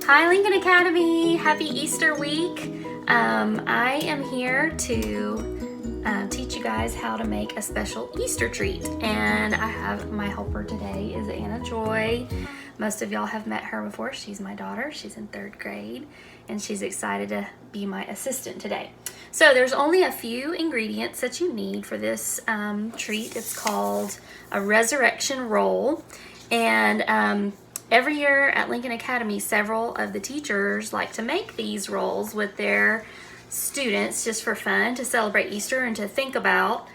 Hi Lincoln Academy, happy Easter week. I am here to teach you guys how to make a special Easter treat, and I have my helper today is Anna Joy. Most of y'all have met her before. She's my daughter. She's in 3rd grade, and she's excited to be my assistant today. So there's only a few ingredients that you need for this treat. It's called a resurrection roll, and every year at Lincoln Academy, several of the teachers like to make these rolls with their students just for fun, to celebrate Easter and to think about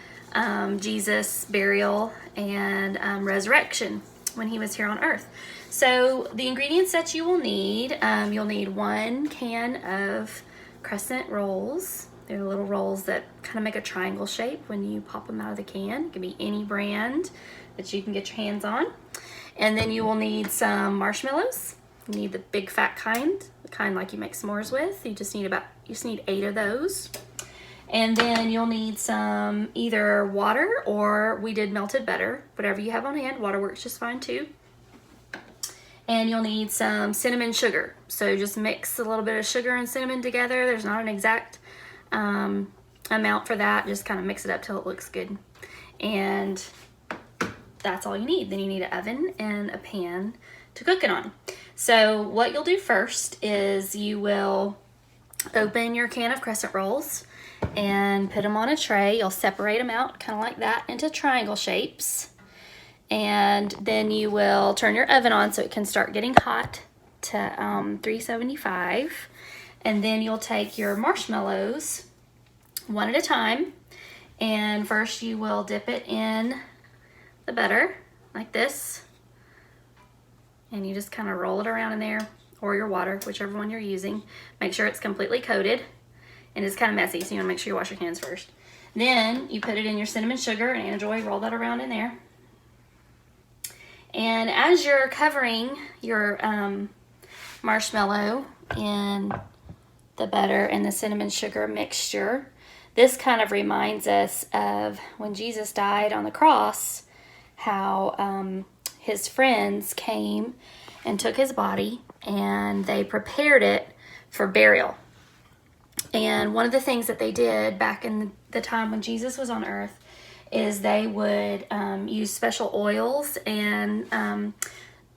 Jesus' burial and resurrection when he was here on earth. So the ingredients that you will need, you'll need 1 can of crescent rolls. They're little rolls that kind of make a triangle shape when you pop them out of the can. It can be any brand that you can get your hands on. And then you will need some marshmallows. You need the big fat kind, the kind like you make s'mores with. You just need 8 of those. And then you'll need some either water, or we did melted butter, whatever you have on hand. Water works just fine too. And you'll need some cinnamon sugar. So just mix a little bit of sugar and cinnamon together. There's not an exact amount for that. Just kind of mix it up till it looks good. And that's all you need. Then you need an oven and a pan to cook it on. So what you'll do first is you will open your can of crescent rolls and put them on a tray. You'll separate them out kind of like that into triangle shapes. And then you will turn your oven on so it can start getting hot to 375. And then you'll take your marshmallows one at a time. And first you will dip it in the butter like this, and you just kind of roll it around in there, or your water, whichever one you're using. Make sure it's completely coated, and it's kind of messy, so you want to make sure you wash your hands first. Then you put it in your cinnamon sugar, and Anna Joy, roll that around in there. And as you're covering your marshmallow in the butter and the cinnamon sugar mixture, this kind of reminds us of when Jesus died on the cross, how his friends came and took his body and they prepared it for burial. And one of the things that they did back in the time when Jesus was on earth is they would use special oils and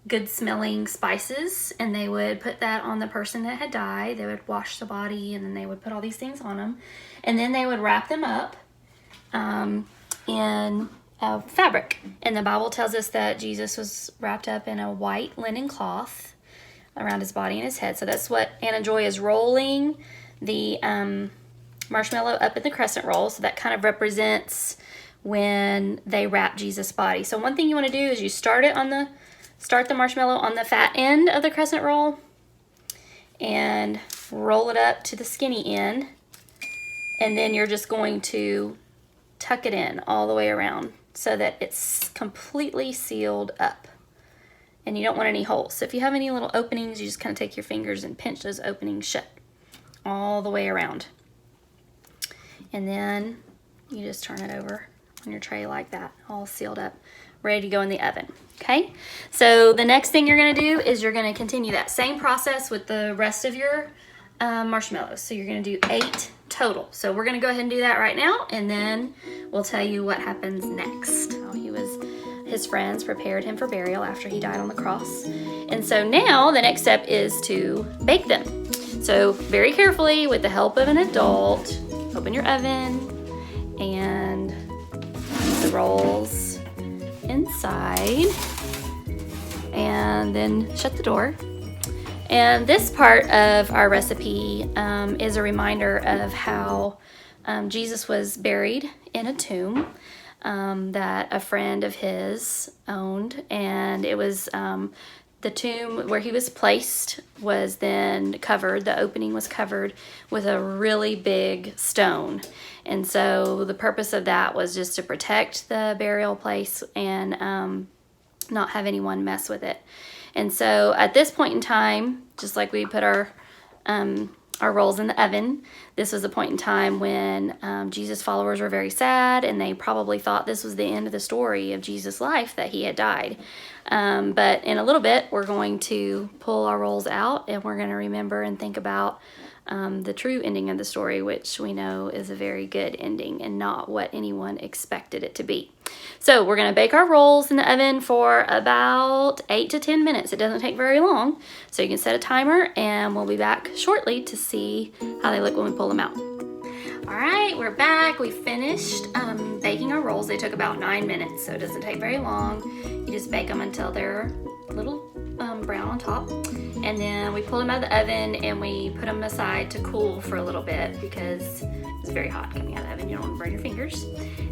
good smelling spices, and they would put that on the person that had died. They would wash the body, and then they would put all these things on them, and then they would wrap them up in fabric. And the Bible tells us that Jesus was wrapped up in a white linen cloth around his body and his head. So that's what Anna Joy is rolling the marshmallow up in the crescent roll. So that kind of represents when they wrap Jesus' body. So one thing you want to do is you start the marshmallow on the fat end of the crescent roll and roll it up to the skinny end. And then you're just going to tuck it in all the way around so that it's completely sealed up, and you don't want any holes. So if you have any little openings, you just kind of take your fingers and pinch those openings shut all the way around. And then you just turn it over on your tray like that, all sealed up, ready to go in the oven. Okay, so the next thing you're going to do is you're going to continue that same process with the rest of your marshmallows. So you're going to do 8 total. So we're going to go ahead and do that right now, and then we'll tell you what happens next. His friends prepared him for burial after he died on the cross. And so now the next step is to bake them. So very carefully, with the help of an adult, open your oven and put the rolls inside, and then shut the door. And this part of our recipe is a reminder of how Jesus was buried in a tomb that a friend of his owned. And it was the tomb where he was placed was then covered. The opening was covered with a really big stone. And so the purpose of that was just to protect the burial place and not have anyone mess with it. And so at this point in time, just like we put our our rolls in the oven. This was a point in time when Jesus' followers were very sad, and they probably thought this was the end of the story of Jesus' life, that he had died. But in a little bit, we're going to pull our rolls out, and we're going to remember and think about the true ending of the story, which we know is a very good ending and not what anyone expected it to be. So we're going to bake our rolls in the oven for about 8 to 10 minutes. It doesn't take very long, so you can set a timer, and we'll be back shortly to see how they look when we pull them out. All right, we're back. We finished baking our rolls. They took about 9 minutes, so it doesn't take very long. You just bake them until they're a little brown on top, and then we pull them out of the oven and we put them aside to cool for a little bit because it's very hot coming out of the oven. You don't want to burn your fingers.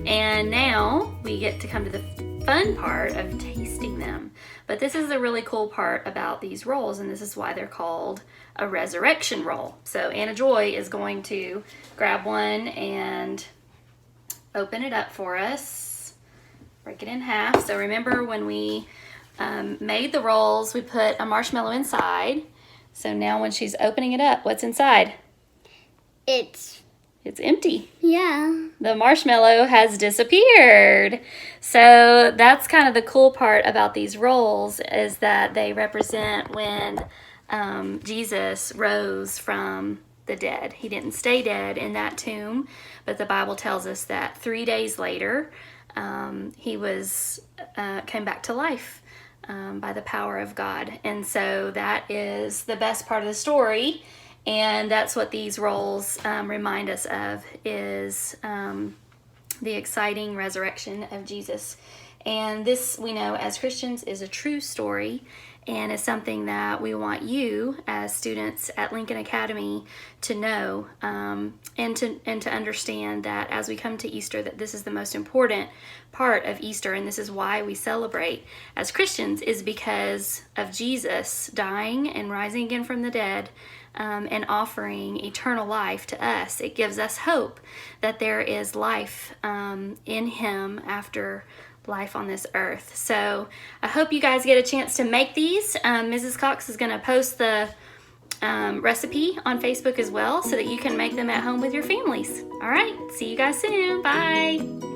And now we get to come to the fun part of tasting them. But this is the really cool part about these rolls, and this is why they're called a resurrection roll. So Anna Joy is going to grab one and open it up for us. Break it in half. So remember when we made the rolls, we put a marshmallow inside. So now when she's opening it up, what's inside? It's empty. Yeah. The marshmallow has disappeared. So that's kind of the cool part about these rolls, is that they represent when Jesus rose from the dead. He didn't stay dead in that tomb, but the Bible tells us that 3 days later, he came back to life by the power of God. And so that is the best part of the story. And that's what these rolls remind us of, is the exciting resurrection of Jesus. And this, we know as Christians, is a true story, and is something that we want you as students at Lincoln Academy to know, and to understand that as we come to Easter, that this is the most important part of Easter, and this is why we celebrate as Christians, is because of Jesus dying and rising again from the dead, and offering eternal life to us. It gives us hope that there is life in him after life on this earth. So I hope you guys get a chance to make these. Mrs. Cox is going to post the recipe on Facebook as well, so that you can make them at home with your families. All right, see you guys soon. Bye.